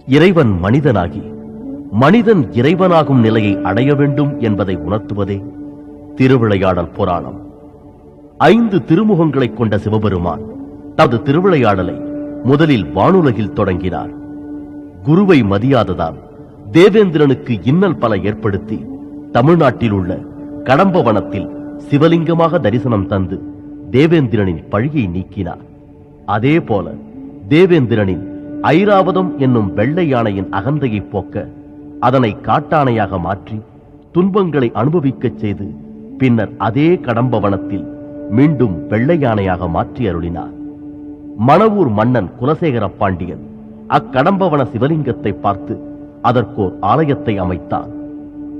இறைவன் மனிதனாகி மனிதன் இறைவனாகும் நிலையை அடைய வேண்டும் என்பதை உணர்த்துவதே திருவிளையாடல் புராணம். 5 திருமுகங்களை கொண்ட சிவபெருமான் தமது திருவிளையாடலை முதலில் வானுலகில் தொடங்கினார். குருவை மதியாததால் தேவேந்திரனுக்கு இன்னல் பல ஏற்படுத்தி தமிழ்நாட்டில் உள்ள கடம்பவனத்தில் சிவலிங்கமாக தரிசனம் தந்து தேவேந்திரனின் பழியை நீக்கினார். அதே போல தேவேந்திரனின் ஐராவதம் என்னும் வெள்ளை யானையின் அகந்தையை போக்க அதனை காட்டானையாக மாற்றி துன்பங்களை அனுபவிக்கச் செய்து பின்னர் அதே கடம்பவனத்தில் மீண்டும் வெள்ளை யானையாக மாற்றி அருளினார். மணவூர் மன்னன் குலசேகர பாண்டியன் அக்கடம்பவன சிவலிங்கத்தை பார்த்து அதற்கோர் ஆலயத்தை அமைத்தான்.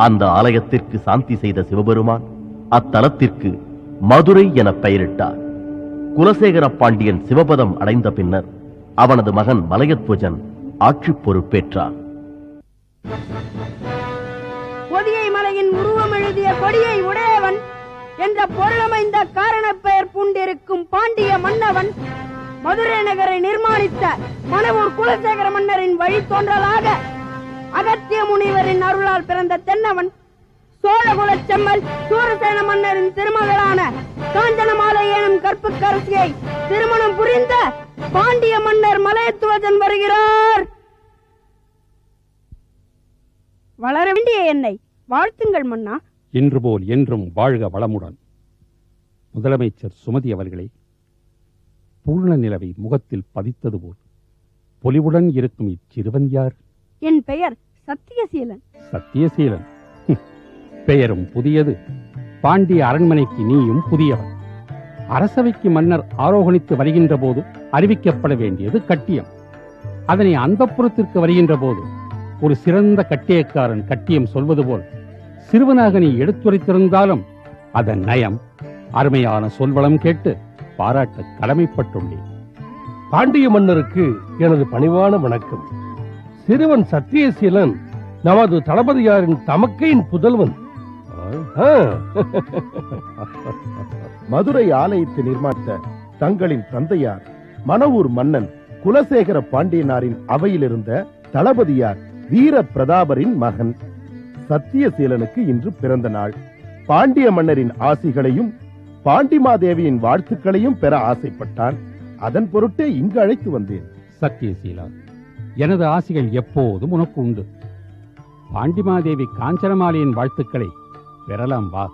அந்த ஆலயத்திற்கு சாந்தி செய்த சிவபெருமான் அத்தலத்திற்கு மதுரை என பெயரிட்டார். குலசேகர பாண்டியன் சிவபதம் அடைந்த பின்னர் அவனது மகன் மலையத்வஜன் ஆட்சி பொறுப்பேற்றார். பொதியை மலையின் உருவம் எழுதிய கொடியை உடையவன் என்ற பொருளமைந்த காரண பெயர் பூண்டிருக்கும் பாண்டிய மன்னவன் மதுரை நகரை நிர்மாணித்த மணவூர் குலசேகர மன்னரின் வழித்தோன்றலாக அகத்திய முனிவரின் அருளால் பிறந்த தென்னவன் சோழகுல செம்மல் சூரசேன மன்னரின் திருமகளான காஞ்சனமாலை எனும் கற்புக்கரசியை திருமணம் புரிந்த பாண்டிய மன்னர் மலையத்துவஜன் வருகிறார். வளர வேண்டிய என்னை வாழ்த்துங்கள் மன்னா. இன்று போல் என்றும் வாழ்க வளமுடன். முதலமைச்சர் சுமதி அவர்களே, பூர்ண நிலவை முகத்தில் பதித்தது போல் பொலிவுடன் இருக்கும் இச்சிறுவன் யார்? என் பெயர் சத்தியசீலன். சத்தியசீலன் பெயரும் புதியது. பாண்டிய அரண்மனைக்கு நீயும் புதியவன். அரசவைக்கு மன்னர் ஆரோகணித்து வருகின்ற போது அறிவிக்கப்பட வேண்டியது கட்டியம். அதனை அந்தப்புறத்திற்கு வருகின்ற போது ஒரு சிறந்த கட்டியக்காரன் கட்டியம் சொல்வது போல் சிறுவனாக நீ எடுத்துரைத்திருந்தாலும் அதன் நயம், அருமையான சொல்வளம் கேட்டு பாராட்ட கடமைப்பட்டுள்ளேன். பாண்டிய மன்னருக்கு எனது பணிவான வணக்கம். சிறுவன் சத்தியசீலன் நமது தளபதியாரின் தமக்கையின் புதல்வன். மதுரை ஆலயத்தை நிர்மாணித்த தங்களின் தந்தையார் மணவூர் மன்னன் குலசேகர பாண்டியனாரின் அவையில் இருந்த தளபதியார் வீர பிரதாபரின் மகன் சத்தியசீலனுக்கு இன்று பிறந்த நாள். பாண்டிய மன்னரின் ஆசிகளையும் பாண்டிமாதேவியின் வாழ்த்துக்களையும் பெற ஆசைப்பட்டான். அதன் பொருட்டே இங்கு அழைத்து வந்தேன். சத்தியசீலா, எனது ஆசிகள் எப்போதும் உனக்கு உண்டு. பாண்டிமாதேவி காஞ்சனமாலையின் வாழ்த்துக்களை பெறலாம் வா.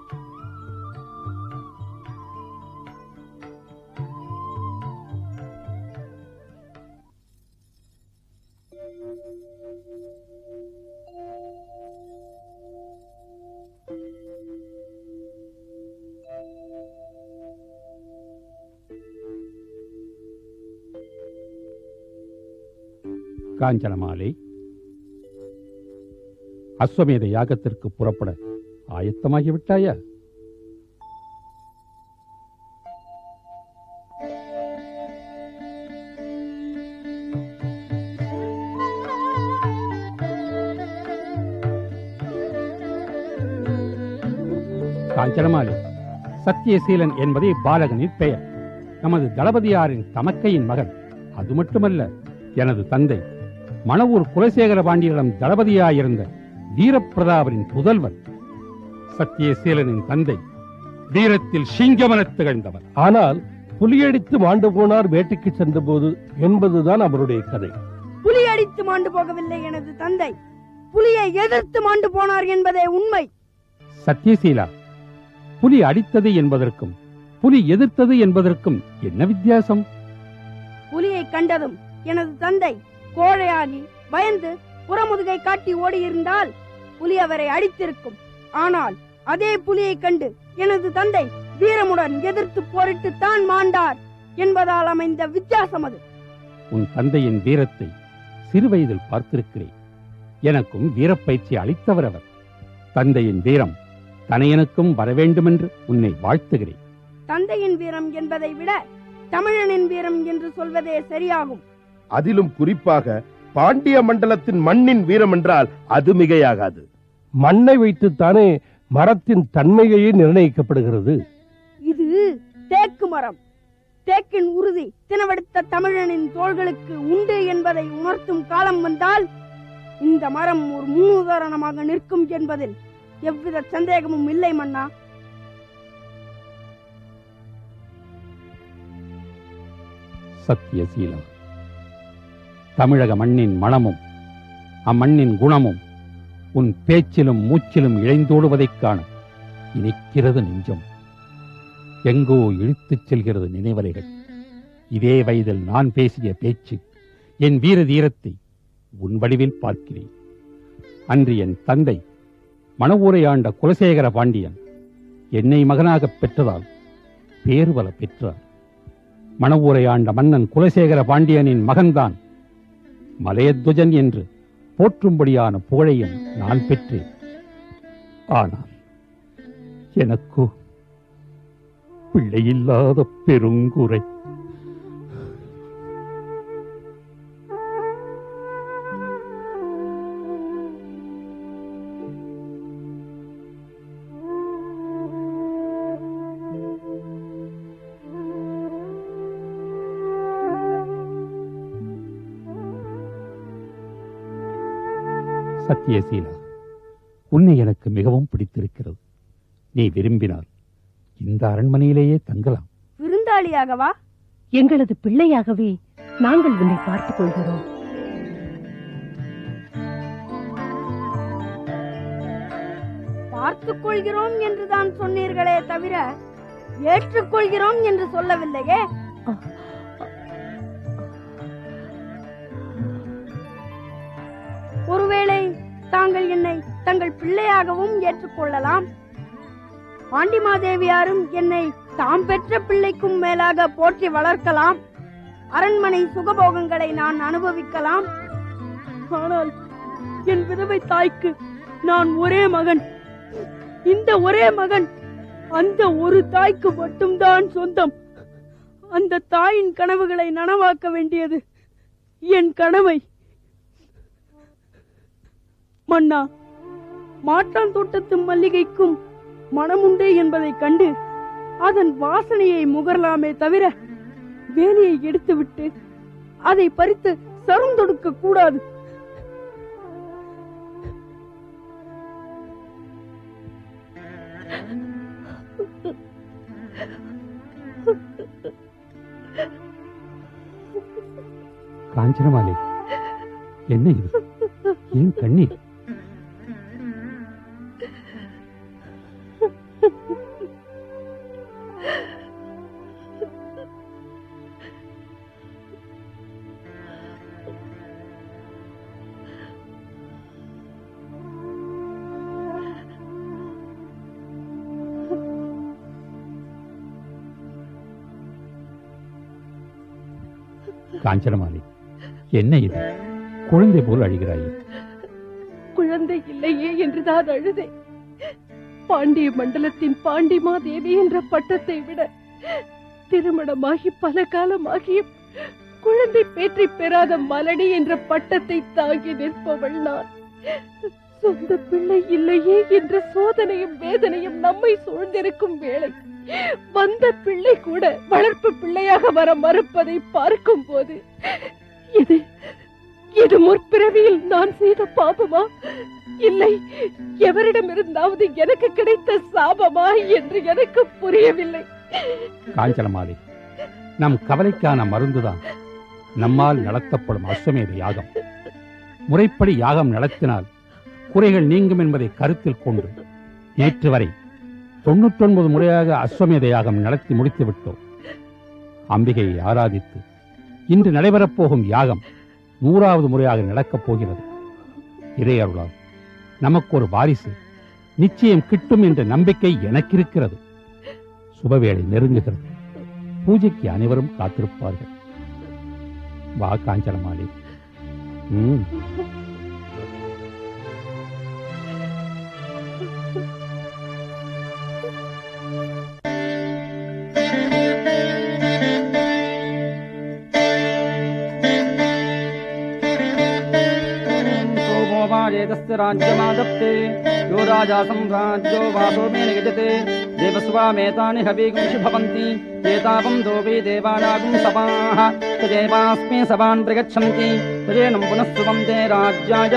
காஞ்சனமாலை, அஸ்வமேத யாகத்திற்கு புறப்பட ஆயத்தமாகிவிட்டாயா? காஞ்சனமாலை, சத்தியசீலன் என்பதே பாலகனின் பெயர். நமது தளபதியாரின் தமக்கையின் மகன். அது மட்டுமல்ல, எனது தந்தை மணவூர் குலசேகர பாண்டியரிடம் தளபதியாயிருந்த வீரப்பிரதாபரின் புதல்வன். சத்தியசீலனின் தந்தை வீரத்தில் சிங்கமென திகழ்ந்தவர். ஆனால் புலியடித்து மாண்டு போனார் வேட்டைக்கு சென்ற போது என்பதுதான் அவருடைய கதை. புலியடித்து மாண்டு போகவில்லை எனது தந்தை, புலியை எதிர்த்து மாண்டு போனார் என்பதே உண்மை. சத்தியசீலா, புலி அடித்தது என்பதற்கும் புலி எதிர்த்தது என்பதற்கும் என்ன வித்தியாசம்? புலியை கண்டதும் எனது தந்தை கோழையாகி பயந்து புறமுதுகை காட்டி ஓடியிருந்தால் புலி அவரை அடித்திருக்கும். ஆனால் அதே புலியை கண்டு எனது தந்தை வீரமுடன் எதிர்த்து போரிட்டு தான் மாண்டார் என்பதால் அமைந்த வித்தியாசம் அது. உன் தந்தையின் வீரத்தை சிறுவயதில் பார்த்திருக்கிறேன். எனக்கும் வீரப்பயிற்சி அளித்தவர் அவர். தந்தையின் வீரம் தனையனுக்கும் வரவேண்டுமென்று உன்னை வாழ்த்துகிறேன். தந்தையின் வீரம் என்பதை விட தமிழனின் வீரம் என்று சொல்வதே சரியாகும். அதிலும் குறிப்பாக பாண்டிய மண்டலத்தின் மண்ணின் வீரம் என்றால் அது மிகையாகாது. மண்ணை வைத்துத்தானே மரத்தின் தன்மையே நிர்ணயிக்கப்படுகிறது. இது தேக்கு மரம். தேக்கின் உறுதி தினவெடுத்த தமிழனின் தோள்களுக்கு உண்டு என்பதை உணர்த்தும் காலம் வந்தால் இந்த மரம் ஒரு முன்னுதாரணமாக நிற்கும் என்பதில் எவ்வித சந்தேகமும் இல்லை மன்னா. சத்தியசீலா, தமிழக மண்ணின் மணமும் அம்மண்ணின் குணமும் உன் பேச்சிலும் மூச்சிலும் இழைந்தோடுவதைக் காண இனிக்கிறது நெஞ்சம். எங்கோ இழுத்துச் செல்கிறது நினைவலைகள். இதே வயதில் நான் பேசிய பேச்சு என் வீர தீரத்தை உன் வடிவில் பார்க்கிறேன். அன்று என் தந்தை மணவூரை ஆண்ட குலசேகர பாண்டியன் என்னை மகனாகப் பெற்றதால் பேர்வல பெற்றார். மணவூரை ஆண்ட மன்னன் குலசேகர பாண்டியனின் மகன்தான் மலையத்வஜன் என்று போற்றும்படியான புகழையும் நான் பெற்றேன். ஆனால் எனக்கோ பிள்ளையில்லாத பெருங்குறை. சத்தியசீலா, உன்னை எனக்கு மிகவும் பிடித்திருக்கிறது. நீ விரும்பினால் இந்த அரண்மனையிலேயே தங்கலாம். விருந்தாளியாகவா? எங்களது பிள்ளையாகவே நாங்கள் உன்னை பார்த்துக் கொள்கிறோம். பார்த்துக் கொள்கிறோம் என்றுதான் சொன்னீர்களே தவிர ஏற்றுக்கொள்கிறோம் என்று சொல்லவில்லையே. ஒருவேளை தாங்கள் என்னை தங்கள் பிள்ளையாகவும் ஏற்றுக்கொள்ளலாம். பாண்டிமாதேவியாரும் என்னை தாம் பெற்ற பிள்ளைக்கும் மேலாக போற்றி வளர்க்கலாம். அரண்மனை சுகபோகங்களை நான் அனுபவிக்கலாம். ஆனால் என் விதவை தாய்க்கு நான் ஒரே மகன். இந்த ஒரே மகன் அந்த ஒரு தாய்க்கு மட்டும்தான் சொந்தம். அந்த தாயின் கனவுகளை நனவாக்க வேண்டியது என் கடமை. மன்னா, மாற்றான் தோட்டத்து மல்லிகைக்கும் மனமுண்டே என்பதை கண்டு அதன் வாசனையை முகரலாமே தவிர வேலையை எடுத்துவிட்டு அதை பறித்து சருந்தொடுக்க கூடாது. காஞ்சனமாலை, என்ன இது? ஏன் கண்ணீர்? காஞ்சனமாலை, என்ன இது? குழந்தை போல் அழுகிறாயே. குழந்தை இல்லையே என்றுதான் அழுதே. பாண்டிய மண்டலத்தின் பாண்டிமாதேவி என்ற பட்டத்தை விட திருமணமாகி பல காலமாகியும் குழந்தை பேற்றி பெறாத மலடி என்ற பட்டத்தை தாங்கி நிற்பவள் நான். சொந்த பிள்ளை இல்லையே என்ற சோதனையும் வேதனையும் நம்மை சூழ்ந்திருக்கும் வேளை வந்த பிள்ளை கூட வளர்ப்பு பிள்ளையாக வர மறுப்பதை பார்க்கும் போது இது முற்பிறவியில் நான் செய்த பாபமா, இல்லை எவரிடமிருந்தாவது எனக்கு கிடைத்த சாபமா என்று எனக்கு புரியவில்லை. காஞ்சனமாலை, நம் கவலைக்கான மருந்துதான் நம்மால் நடத்தப்படும் அஸ்வமேத யாகம். முறைப்படி யாகம் நடத்தினால் குறைகள் நீங்கும் என்பதை கருத்தில் கொண்டு நேற்று வரை 99 முறையாக அஸ்வமேத யாகம் நடத்தி முடித்து விட்டோம். அம்பிகையை ஆராதித்து இன்று நடைபெறப்போகும் யாகம் 100வது முறையாக நடக்கப் போகிறது. இறையருளால் நமக்கு ஒரு வாரிசு நிச்சயம் கிட்டும் என்ற நம்பிக்கை எனக்கு இருக்கிறது. சுபவேளை நெருங்குகிறது. பூஜைக்கு அனைவரும் காத்திருப்பார்கள். வா காஞ்சனமாலை. राज्यमादप्ते यो राजा सम्राज्यो वासो मे निगजते देवस्वामेतानि हवीगुंषि भवन्ति एतावं दोवे देवानागुं सभाः तदेवास्मे सभान् प्रगच्छन्ति तदेनं पुनः सुवन्दे राज्याय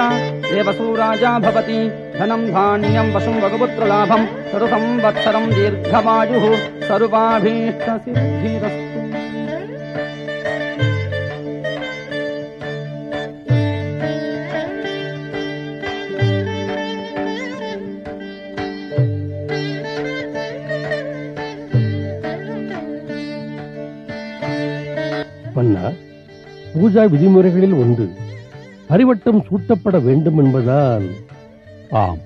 देवसूराजा भवति धनं धान्यं वशुं वगुपुत्रलाभं सर्वसंवत्सरं दीर्घमायुः सर्वाभीष्टसिद्धिरस्तु। மன்னா, பூஜா விதிமுறைகளில் ஒன்று பரிவட்டம் சூட்டப்பட வேண்டும் என்பதால். ஆம்,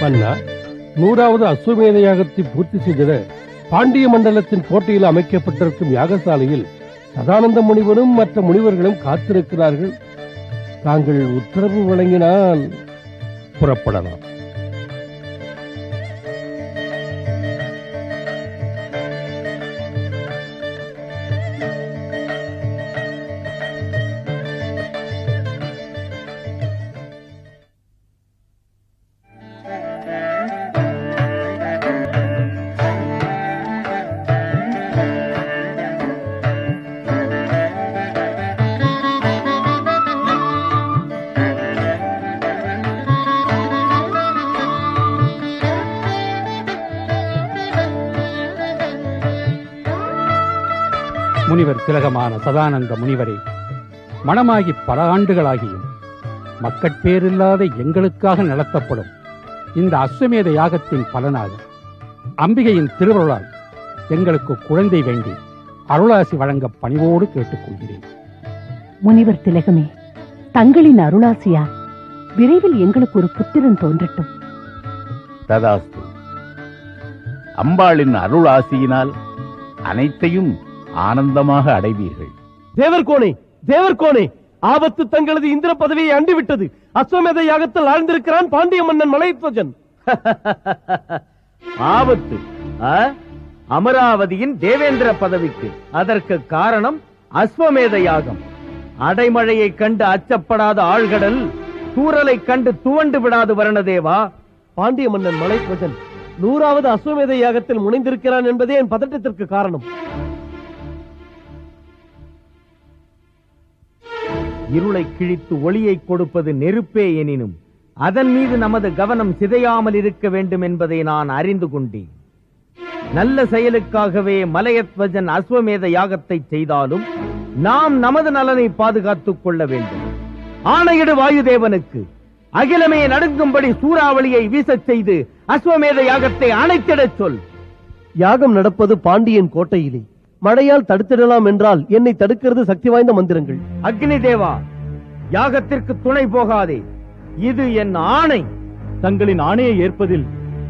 மன்னா, 100வது அஸ்வமேத யாகத்தை பூர்த்தி செய்திட பாண்டிய மண்டலத்தின் கோட்டையில் அமைக்கப்பட்டிருக்கும் யாகசாலையில் சதானந்த முனிவரும் மற்ற முனிவர்களும் காத்திருக்கிறார்கள். தாங்கள் உத்தரவு வழங்கினால் புறப்படலாம். முனிவர் திலகமான சதானந்த முனிவரே, மணமாகி பல ஆண்டுகளாகியும் மக்கட்பேரில்லாத எங்களுக்காக நடத்தப்படும் இந்த அஸ்வமேத யாகத்தின் பலனாக அம்பிகையின் திருவருளால் எங்களுக்கு குழந்தை வேண்டி அருளாசி வழங்க பணிவோடு கேட்டுக்கொள்கிறேன். முனிவர் திலகமே, தங்களின் அருளாசியால் விரைவில் எங்களுக்கு ஒரு புத்திரன் தோன்றட்டும். ததாஸ்து. அம்பாளின் அருள் ஆசியினால் அனைத்தையும் ஆனந்தமாக அடைவீர்கள். தேவர்கோனே, தேவர்கோனே, ஆபத்து தங்களது இந்திர பதவியை அண்டிவிட்டது. அஸ்வமேத யாகத்தில் ஆழ்ந்திருக்கிறான் பாண்டிய மன்னன் மலையத்வஜன். ஆபத்து? அமராவதியின் தேவேந்திர பதவிக்கு. அதற்கு காரணம் அஸ்வமேத யாகம். அடைமழையை கண்டு அச்சப்படாத ஆழ்கடல் தூறலை கண்டு துவண்டு விடாது வரணதேவா. பாண்டிய மன்னன் மலையத்வஜன் 100வது அஸ்வமேத யாகத்தில் முனைந்திருக்கிறான் என்பதே என் பதட்டத்திற்கு காரணம். இருளை கிழித்து ஒளியை கொடுப்பது நெருப்பே எனினும் அதன் மீது நமது கவனம் சிதையாமல் இருக்க வேண்டும் என்பதை நான் அறிந்து கொண்டேன். நல்ல செயலுக்காகவே மலையத்வஜன் அஸ்வமேத யாகத்தை செய்தாலும் நாம் நமது நலனை பாதுகாத்துக் கொள்ள வேண்டும். ஆணையிடு வாயுதேவனுக்கு அகிலமே நடுங்கும்படி சூறாவளியை வீசச் செய்து அஸ்வமேத யாகத்தை அணைத்திடச் சொல். யாகம் நடப்பது பாண்டியன் கோட்டையிலே. மழையால் தடுத்திடலாம் என்றால் என்னை தடுக்கிறது சக்தி வாய்ந்த மந்திரங்கள். அக்னி தேவா, யாகத்திற்கு துணை போகாதே. இது என் ஆணை. தங்களின் ஆணையை ஏற்பதில்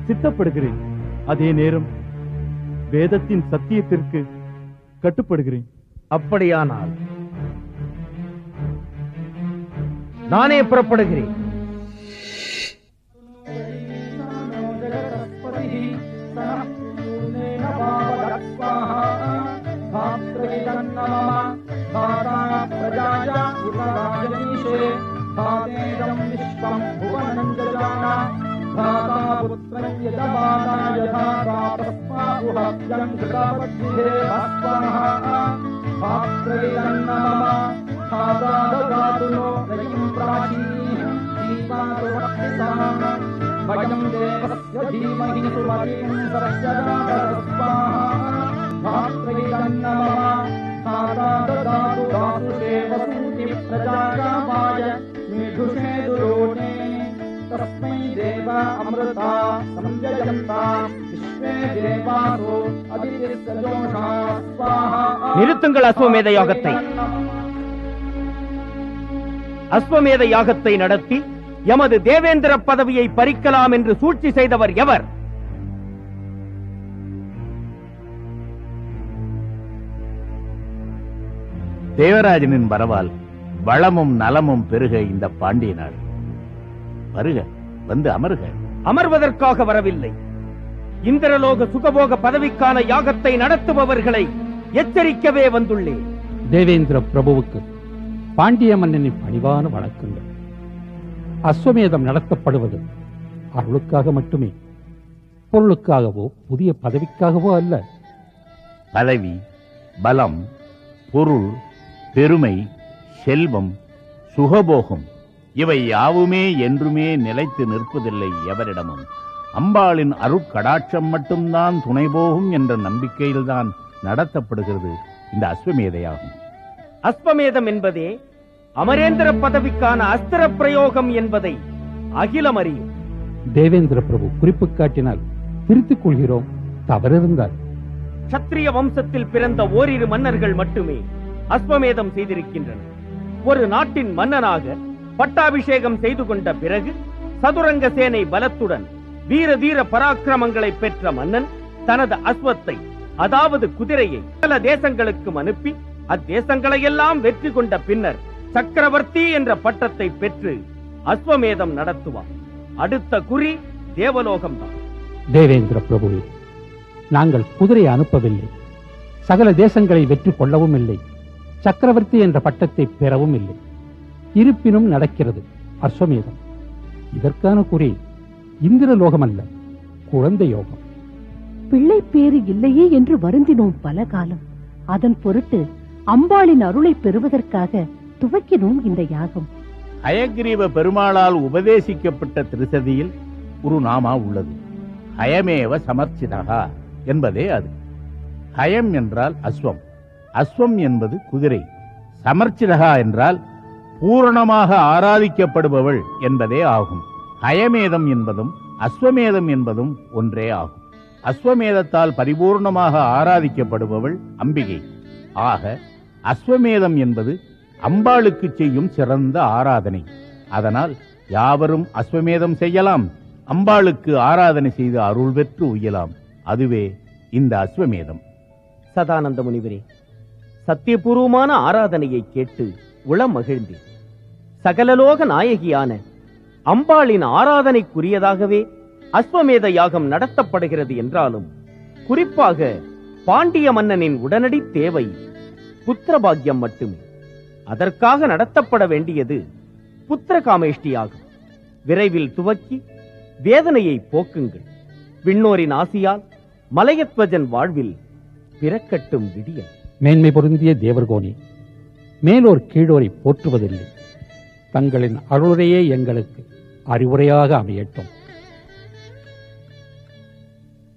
சித்தப்படுகிறேன். அதே நேரம் வேதத்தின் சத்தியத்திற்கு கட்டுப்படுகிறேன். அப்படியானால் நானே புறப்படுகிறேன். நிறுத்துங்கள் அஸ்வமேத யாகத்தை. அஸ்வமேத யாகத்தை நடத்தி எமது தேவேந்திர பதவியை பறிக்கலாம் என்று சூழ்ச்சி செய்தவர் எவர்? தேவராஜனின் வரவால் வளமும் நலமும் பெருக இந்த பாண்டிய நாடு. வருக, வந்து அமருக. அமர்வதற்காக வரவில்லை. இந்திரலோக சுகபோக பதவிக்கான யாகத்தை நடத்துபவர்களை எச்சரிக்கவே வந்துள்ளேன். தேவேந்திர பிரபுவுக்கு பாண்டிய மன்னனின் பணிவான வணக்கங்கள். அஸ்வமேதம் நடத்தப்படுவது அருளுக்காக மட்டுமே, பொருளுக்காகவோ புதிய பதவிக்காகவோ அல்ல. பதவி, பலம், பொருள், பெருமை, செல்வம், சுகபோகம் இவை யாவுமே என்றுமே நிலைத்து நிற்பதில்லை எவரிடமும். அம்பாளின் அருட்கடாட்சம் மட்டும்தான் துணை போகும் என்ற நம்பிக்கையில்தான் நடத்தப்படுகிறது இந்த அஸ்வமேதையாகும். அஸ்வமேதம் என்பதே அமரேந்திர பதவிக்கான அஸ்திர பிரயோகம் என்பதை அகிலம் அறியும். தேவேந்திர பிரபு குறிப்பு காட்டினால் திருத்திக் கொள்கிறோம், தவறிருந்தால். சத்திரிய வம்சத்தில் பிறந்த ஓரிரு மன்னர்கள் மட்டுமே அஸ்வமேதம் செய்திருக்கின்றனர். ஒரு நாட்டின் மன்னனாக பட்டாபிஷேகம் செய்து கொண்ட பிறகு சதுரங்க சேனை பலத்துடன் வீர தீர பராக்கிரமங்களை பெற்ற மன்னன் தனது அஸ்வத்தை, அதாவது குதிரையை பல தேசங்களுக்கும் அனுப்பி அத்தேசங்களையெல்லாம் வெற்றி கொண்ட பின்னர் சக்கரவர்த்தி என்ற பட்டத்தை பெற்று அஸ்வமேதம் நடத்துவார். அடுத்த குறி தேவலோகம்தான். தேவேந்திர பிரபுவே, நாங்கள் குதிரை அனுப்பவில்லை, சகல தேசங்களை வெற்றி கொள்ளவும் இல்லை, சக்கரவர்த்தி என்ற பட்டத்தை பெறவும் இல்லை. இருப்பினும் நடக்கிறது அஸ்வமேதம். இதற்கான குறி இந்திரலோகம் அல்ல, குழந்தை யோகம். பிள்ளை பேறு இல்லையே என்று வருந்தினோம் பல காலம். அதன் பொருட்டு அம்பாளின் அருளை பெறுவதற்காக துவக்கினோம் இந்த யாகம். ஹயக்ரீவ பெருமாளால் உபதேசிக்கப்பட்ட திருசதியில் ஒரு நாமா உள்ளது. ஹயமேவ சமர்ச்சிதகா என்பதே அது. ஹயம் என்றால் அஸ்வம், அஸ்வம் என்பது குதிரை, சமர்ச்சிதகா என்றால் பூரணமாக ஆராதிக்கப்படுபவள் என்பதே ஆகும். ஹயமேதம் என்பதும் அஸ்வமேதம் என்பதும் ஒன்றே ஆகும். அஸ்வமேதத்தால் பரிபூர்ணமாக ஆராதிக்கப்படுபவள் அம்பிகை. ஆக அஸ்வமேதம் என்பது அம்பாளுக்கு செய்யும் சிறந்த ஆராதனை. அதனால் யாவரும் அஸ்வமேதம் செய்யலாம், அம்பாளுக்கு ஆராதனை செய்து அருள் பெற்று உய்யலாம். அதுவே இந்த அஸ்வமேதம். சதானந்த முனிவரே, சத்தியபூர்வமான ஆராதனையை கேட்டு உளம் மகிழ்ந்தேன். சகலலோக நாயகியான அம்பாளின் ஆராதனைக்குரியதாகவே அஸ்வமேத யாகம் நடத்தப்படுகிறது என்றாலும், குறிப்பாக பாண்டிய மன்னனின் உடனடி தேவை புத்திரபாக்கியம் மட்டுமே. அதற்காக நடத்தப்பட வேண்டியது புத்திர காமேஷ்டி யாகம். விரைவில் துவக்கி வேதனையை போக்குங்கள். விண்ணோரின் ஆசியால் மலையத்வஜன் வாழ்வில் பிறக்கட்டும் விடியல். மேன்மை பொருந்திய தேவர்கோனே, மேலோர் கீழோரை போற்றுவதில்லை. தங்களின் அருளுரையே எங்களுக்கு அறிவுரையாக அமையட்டும்.